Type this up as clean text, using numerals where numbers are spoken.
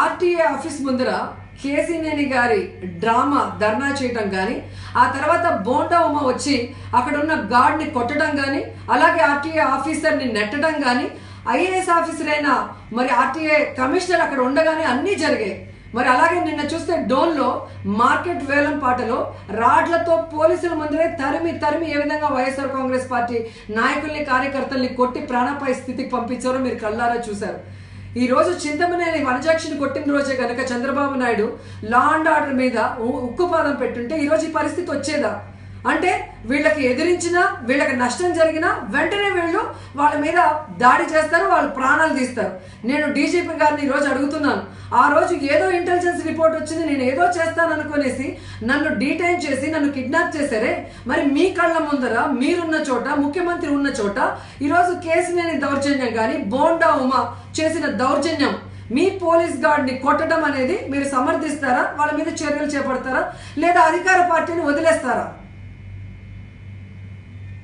RTA office ముందర కేసీనేని గారి drama ధర్నా చేయటం కానీ, ఆ తర్వాత బోండా ఉమ వచ్చి అక్కడ ఉన్న గార్డ్ని కొట్టడం కానీ, అలాగే ఆర్టీఏ ఆఫీసర్ని నెట్టడం కానీ, ఐఏఎస్ ఆఫీసర్ అయిన మరి ఆర్టీఏ కమిషనర్ అక్కడ ఉండగానే అన్నీ జరిగాయి. మరి అలాగే నిన్న చూస్తే డోన్లో మార్కెట్ వేలం పాటలో రాడ్లతో పోలీసుల ముందరే తరిమి ఏ విధంగా వైఎస్ఆర్ కాంగ్రెస్ పార్టీ నాయకుల్ని కార్యకర్తల్ని కొట్టి ప్రాణాపాయ స్థితికి పంపించారో మీరు కళ్ళారా చూశారు. ఈ రోజు చింతమనేని వనజాక్షిని కొట్టిన రోజే కనుక Chandrababu Naidu law and order మీద ఉక్కుపాదం పెట్టుంటే ఈరోజు ఈ పరిస్థితి వచ్చేదా? అంటే వీళ్ళకి ఎదిరించినా, వీళ్ళకి నష్టం జరిగినా వెంటనే వీళ్ళు వాళ్ళ మీద దాడి చేస్తారు, వాళ్ళు ప్రాణాలు తీస్తారు. నేను డీజీపీ గారిని ఈరోజు అడుగుతున్నాను, ఆ రోజు ఏదో ఇంటెలిజెన్స్ రిపోర్ట్ వచ్చింది, నేను ఏదో చేస్తాననుకునేసి నన్ను డీటైన్ చేసి నన్ను కిడ్నాప్ చేశారే, మరి మీ కళ్ళ ముందర మీరున్న చోట, ముఖ్యమంత్రి ఉన్న చోట ఈరోజు కేసీనేని దౌర్జన్యం కానీ, బోండా ఉమ చేసిన దౌర్జన్యం, మీ పోలీస్ గార్డ్ని కొట్టడం అనేది మీరు సమర్థిస్తారా? వాళ్ళ మీద చర్యలు చేపడతారా? లేదా అధికార పార్టీని వదిలేస్తారా?